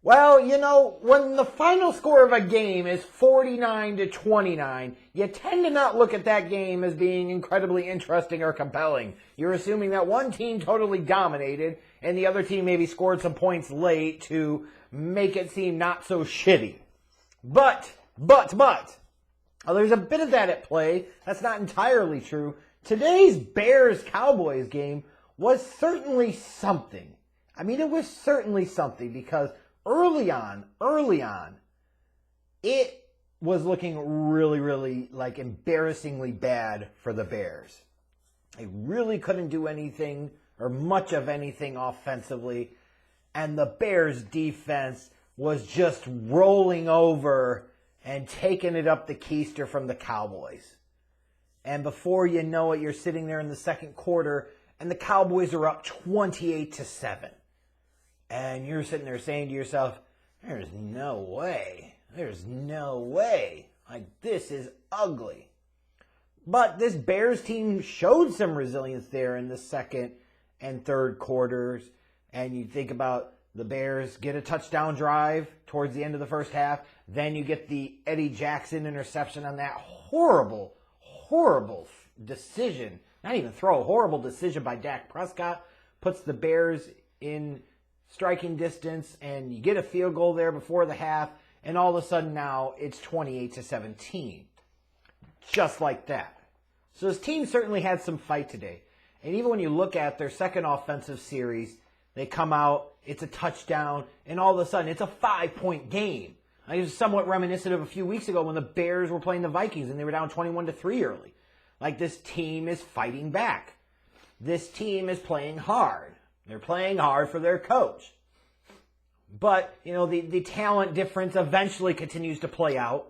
Well, you know, when the final score of a game is 49-29, you tend to not look at that game as being incredibly interesting or compelling. You're assuming that one team totally dominated and the other team maybe scored some points late to make it seem not so shitty. But, there's a bit of that at play. That's not entirely true. Today's Bears-Cowboys game was certainly something. I mean, it was certainly something because early on, it was looking really, like, embarrassingly bad for the Bears. They really couldn't do anything or much of anything offensively, and the Bears' defense was just rolling over and taking it up the keister from the Cowboys. And before you know it, you're sitting there in the second quarter, and the Cowboys are up 28-7. And you're sitting there saying to yourself, there's no way. Like, this is ugly. But this Bears team showed some resilience there in the second and third quarters. And you think about the Bears get a touchdown drive towards the end of the first half. Then you get the Eddie Jackson interception on that horrible decision. Not even throw, horrible decision by Dak Prescott. Puts the Bears in striking distance, and you get a field goal there before the half, and all of a sudden now it's 28-17. Just like that. So this team certainly had some fight today. And even when you look at their second offensive series, they come out, it's a touchdown, and all of a sudden it's a 5-point game. It was somewhat reminiscent of a few weeks ago when the Bears were playing the Vikings and they were down 21-3 early. Like, this team is fighting back. This team is playing hard. They're playing hard for their coach. But, you know, the talent difference eventually continues to play out.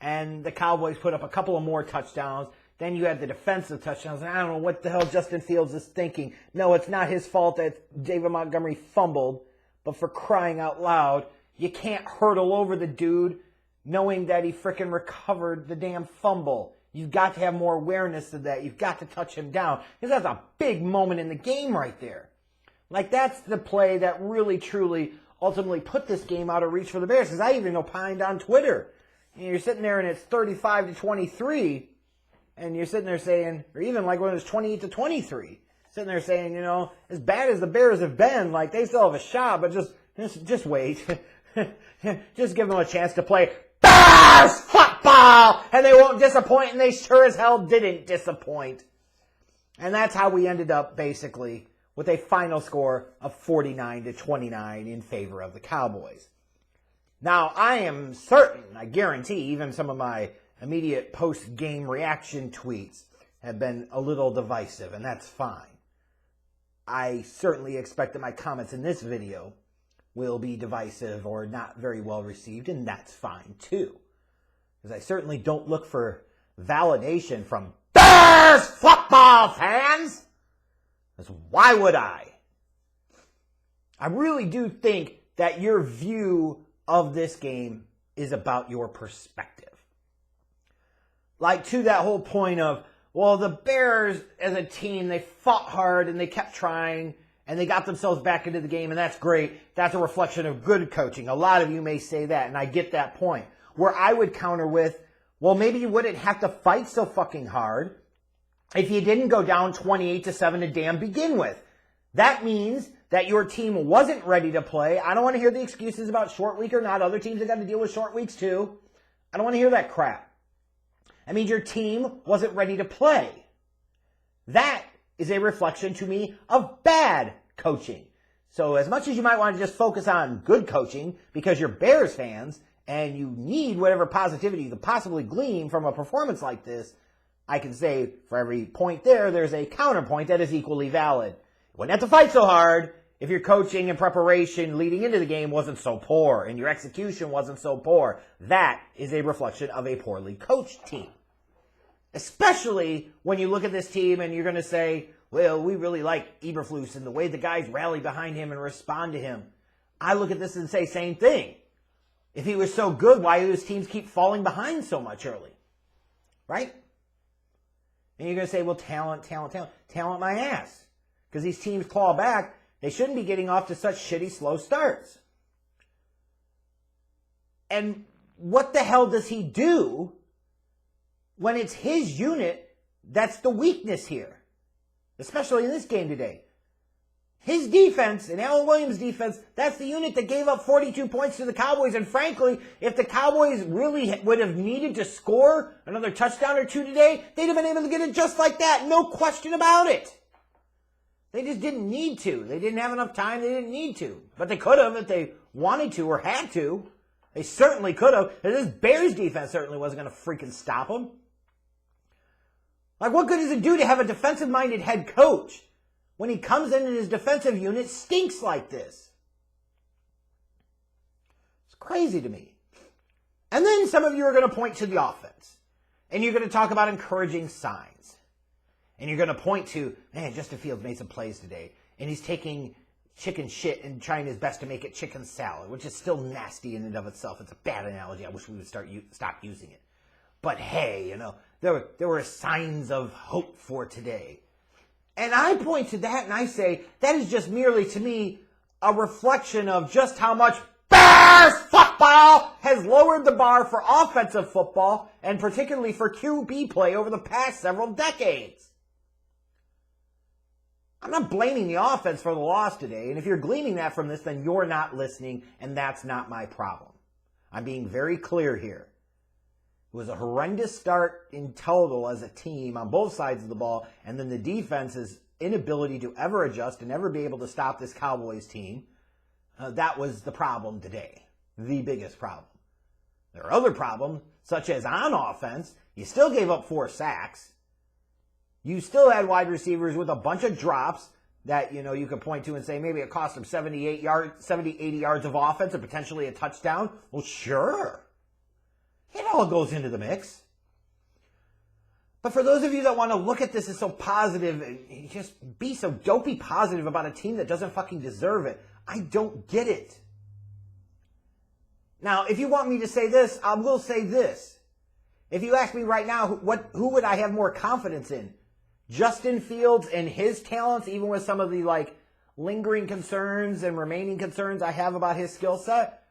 And the Cowboys put up a couple of more touchdowns. Then you had the defensive touchdowns. And I don't know what the hell Justin Fields is thinking. No, it's not his fault that David Montgomery fumbled. But for crying out loud, you can't hurdle over the dude knowing that he frickin' recovered the damn fumble. You've got to have more awareness of that. You've got to touch him down. Because that's a big moment in the game right there. Like, that's the play that really, truly, ultimately put this game out of reach for the Bears. Because I even opined on Twitter. And you're sitting there and it's 35-23. And you're sitting there saying, or even like when it was 28-23. Sitting there saying, you know, as bad as the Bears have been, like, they still have a shot. But just wait. Just give them a chance to play Bears football. And they won't disappoint. And they sure as hell didn't disappoint. And that's how we ended up, basically, with a final score of 49-29 in favor of the Cowboys. Now, I am certain, I guarantee, even some of my immediate post-game reaction tweets have been a little divisive, and that's fine. I certainly expect that my comments in this video will be divisive or not very well received, and that's fine too. Because I certainly don't look for validation from Bears football fans. Because why would I? I really do think that your view of this game is about your perspective. Like, to that whole point of, well, the Bears as a team, they fought hard and they kept trying and they got themselves back into the game, and that's great. That's a reflection of good coaching. A lot of you may say that, and I get that point. Where I would counter with, well, maybe you wouldn't have to fight so fucking hard if you didn't go down 28-7 to damn begin with. That means that your team wasn't ready to play. I don't want to hear the excuses about short week or not. Other teams have got to deal with short weeks too. I don't want to hear that crap. That means your team wasn't ready to play. That is a reflection to me of bad coaching. So as much as you might want to just focus on good coaching because you're Bears fans and you need whatever positivity you could possibly glean from a performance like this, I can say for every point there, there's a counterpoint that is equally valid. You wouldn't have to fight so hard if your coaching and preparation leading into the game wasn't so poor and your execution wasn't so poor. That is a reflection of a poorly coached team. Especially when you look at this team and you're going to say, well, we really like Eberflus and the way the guys rally behind him and respond to him. I look at this and say, same thing. If he was so good, why do his teams keep falling behind so much early? Right? And you're going to say, well, talent my ass. Because these teams claw back, they shouldn't be getting off to such shitty, slow starts. And what the hell does he do when it's his unit that's the weakness here? Especially in this game today. His defense, and Alan Williams' defense, that's the unit that gave up 42 points to the Cowboys. And frankly, if the Cowboys really would have needed to score another touchdown or two today, they'd have been able to get it just like that. No question about it. They just didn't need to. They didn't have enough time. They didn't need to. But they could have if they wanted to or had to. They certainly could have. And this Bears defense certainly wasn't going to freaking stop them. Like, what good does it do to have a defensive-minded head coach when he comes in and his defensive unit stinks like this? It's crazy to me. And then some of you are going to point to the offense. And you're going to talk about encouraging signs. And you're going to point to, man, Justin Fields made some plays today. And he's taking chicken shit and trying his best to make it chicken salad, which is still nasty in and of itself. It's a bad analogy. I wish we would stop using it. But hey, you know, there were signs of hope for today. And I point to that and I say, that is just merely, to me, a reflection of just how much Bears football has lowered the bar for offensive football, and particularly for QB play over the past several decades. I'm not blaming the offense for the loss today, and if you're gleaning that from this, then you're not listening, and that's not my problem. I'm being very clear here. It was a horrendous start in total as a team on both sides of the ball, and then the defense's inability to ever adjust and ever be able to stop this Cowboys team. That was the problem today, the biggest problem. There are other problems, such as on offense, you still gave up 4 sacks. You still had wide receivers with a bunch of drops that, you know, you could point to and say maybe it cost them 70, 80 yards of offense and potentially a touchdown. Well, sure. It all goes into the mix. But for those of you that want to look at this as so positive and just be so dopey positive about a team that doesn't fucking deserve it, I don't get it. Now, if you want me to say this, I will say this. If you ask me right now, who would I have more confidence in? Justin Fields and his talents, even with some of the lingering concerns and remaining concerns I have about his skill set?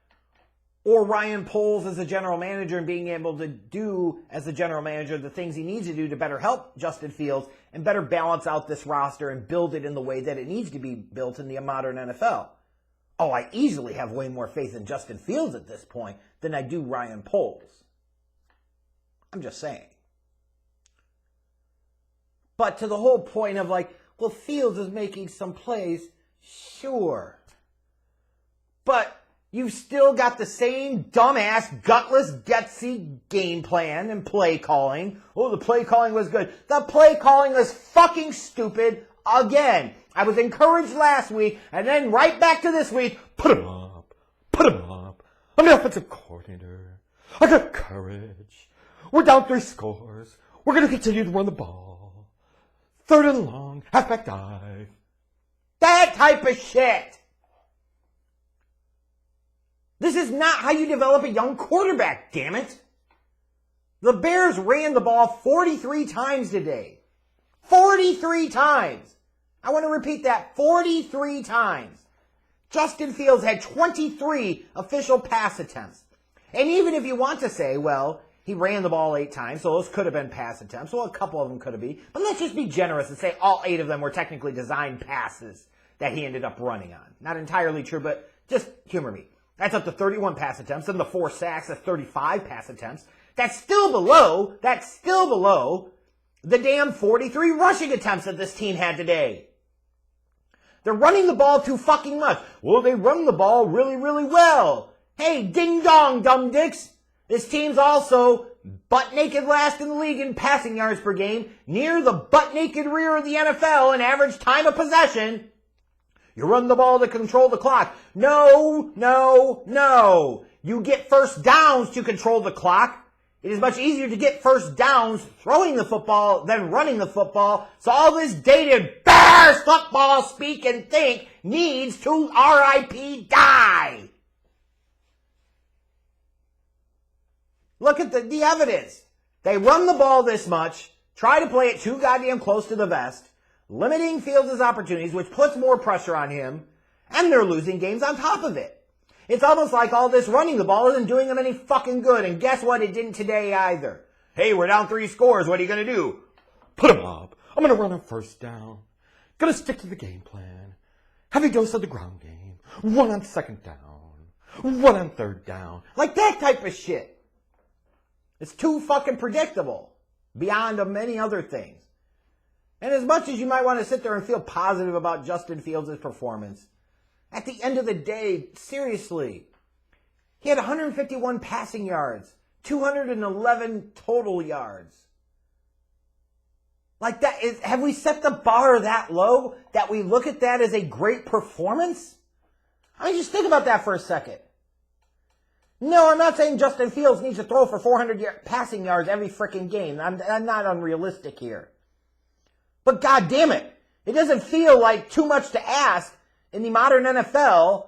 Or Ryan Poles as a general manager and being able to do, as a general manager, the things he needs to do to better help Justin Fields and better balance out this roster and build it in the way that it needs to be built in the modern NFL? Oh, I easily have way more faith in Justin Fields at this point than I do Ryan Poles. I'm just saying. But to the whole point of well, Fields is making some plays, sure. But you've still got the same dumbass, gutless, gutsy game plan and play calling. Oh, the play calling was good. The play calling was fucking stupid again. I was encouraged last week, and then right back to this week, put him up. Put him up. I'm the offensive coordinator. I got courage. We're down 3 scores. We're going to continue to run the ball. 3rd and long, halfback dive. That type of shit. This is not how you develop a young quarterback, damn it. The Bears ran the ball 43 times today. 43 times. I want to repeat that. 43 times. Justin Fields had 23 official pass attempts. And even if you want to say, well, he ran the ball 8 times, so those could have been pass attempts. Well, a couple of them could have been. But let's just be generous and say all 8 of them were technically designed passes that he ended up running on. Not entirely true, but just humor me. That's up to 31 pass attempts, and the 4 sacks, that's 35 pass attempts. That's still below the damn 43 rushing attempts that this team had today. They're running the ball too fucking much. Well, they run the ball really, really well. Hey, ding dong, dumb dicks. This team's also butt naked last in the league in passing yards per game, near the butt naked rear of the NFL in average time of possession. You run the ball to control the clock. No. You get first downs to control the clock. It is much easier to get first downs throwing the football than running the football. So all this dated Bears football speak and think needs to RIP die. Look at the evidence. They run the ball this much, try to play it too goddamn close to the vest, limiting Fields' opportunities, which puts more pressure on him, and they're losing games on top of it. It's almost like all this running the ball isn't doing them any fucking good. And guess what? It didn't today either. Hey, we're down 3 scores. What are you going to do? Put them up. I'm going to run a first down. Going to stick to the game plan. Heavy dose of the ground game. 1 on second down. 1 on third down. Like that type of shit. It's too fucking predictable. Beyond many other things. And as much as you might want to sit there and feel positive about Justin Fields' performance, at the end of the day, seriously, he had 151 passing yards, 211 total yards. Like that is, have we set the bar that low that we look at that as a great performance? I mean, just think about that for a second. No, I'm not saying Justin Fields needs to throw for 400 passing yards every freaking game. I'm not unrealistic here. But God damn it, it doesn't feel like too much to ask in the modern NFL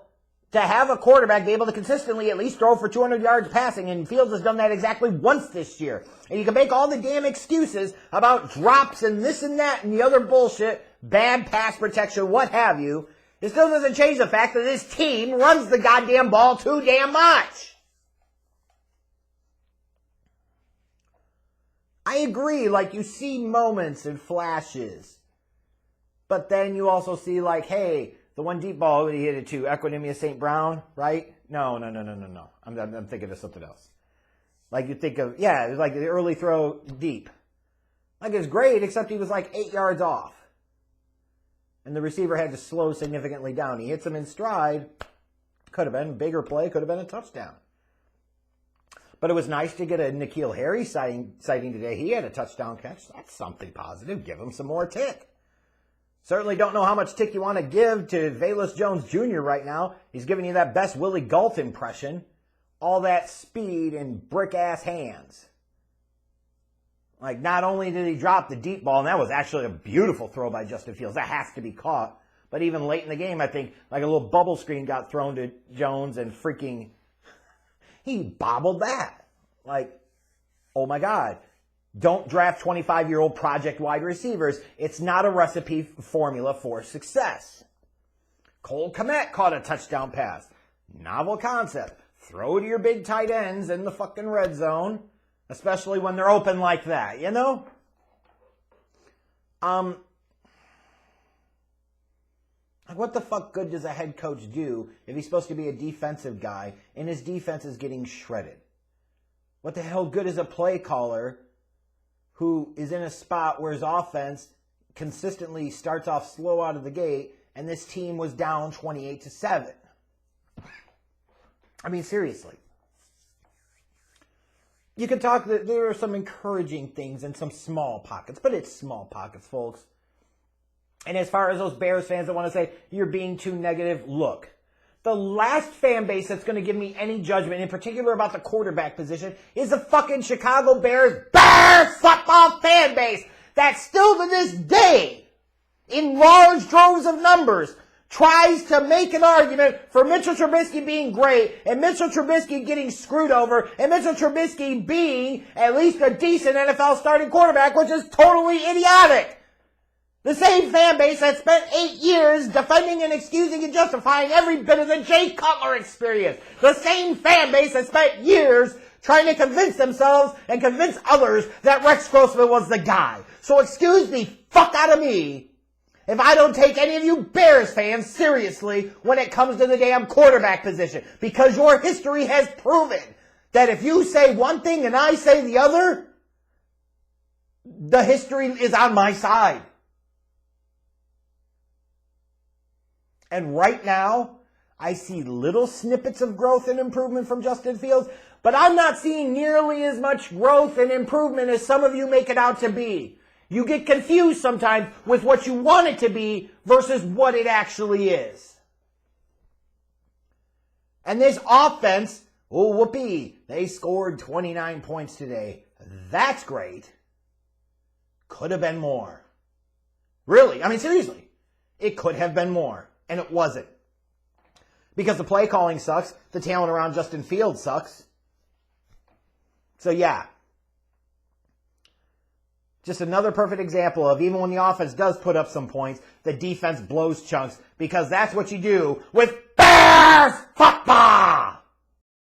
to have a quarterback be able to consistently at least throw for 200 yards passing, and Fields has done that exactly once this year. And you can make all the damn excuses about drops and this and that and the other bullshit, bad pass protection, what have you. It still doesn't change the fact that this team runs the goddamn ball too damn much. I agree, like, you see moments and flashes. But then you also see, like, hey, the one deep ball he hit it to Equinemius St. Brown, right? No. I'm thinking of something else. Like, you think of, yeah, it was like the early throw deep. Like, it was great, except he was like 8 yards off. And the receiver had to slow significantly down. He hits him in stride. Could have been a bigger play, could have been a touchdown. But it was nice to get a N'Keal Harry sighting today. He had a touchdown catch. That's something positive. Give him some more tick. Certainly don't know how much tick you want to give to Velus Jones Jr. right now. He's giving you that best Willie Galt impression. All that speed and brick-ass hands. Like, not only did he drop the deep ball, and that was actually a beautiful throw by Justin Fields. That has to be caught. But even late in the game, I think, like a little bubble screen got thrown to Jones and freaking... he bobbled that. Like, oh my God. Don't draft 25-year-old project wide receivers. It's not a recipe formula for success. Cole Kmet caught a touchdown pass. Novel concept. Throw to your big tight ends in the fucking red zone, especially when they're open like that, you know? Like, what the fuck good does a head coach do if he's supposed to be a defensive guy and his defense is getting shredded? What the hell good is a play caller who is in a spot where his offense consistently starts off slow out of the gate and this team was down 28-7? I mean, seriously. You can talk that there are some encouraging things in some small pockets, but it's small pockets, folks. And as far as those Bears fans that want to say, you're being too negative, look. The last fan base that's going to give me any judgment, in particular about the quarterback position, is the fucking Chicago Bears football fan base that still to this day, in large droves of numbers, tries to make an argument for Mitchell Trubisky being great, and Mitchell Trubisky getting screwed over, and Mitchell Trubisky being at least a decent NFL starting quarterback, which is totally idiotic. The same fan base that spent 8 years defending and excusing and justifying every bit of the Jay Cutler experience. The same fan base that spent years trying to convince themselves and convince others that Rex Grossman was the guy. So excuse the fuck out of me if I don't take any of you Bears fans seriously when it comes to the damn quarterback position. Because your history has proven that if you say one thing and I say the other, the history is on my side. And right now, I see little snippets of growth and improvement from Justin Fields, but I'm not seeing nearly as much growth and improvement as some of you make it out to be. You get confused sometimes with what you want it to be versus what it actually is. And this offense, oh whoopee, they scored 29 points today. That's great. Could have been more. Really, I mean seriously, it could have been more. And it wasn't. Because the play calling sucks. The talent around Justin Fields sucks. So yeah. Just another perfect example of even when the offense does put up some points, the defense blows chunks because that's what you do with Bears football!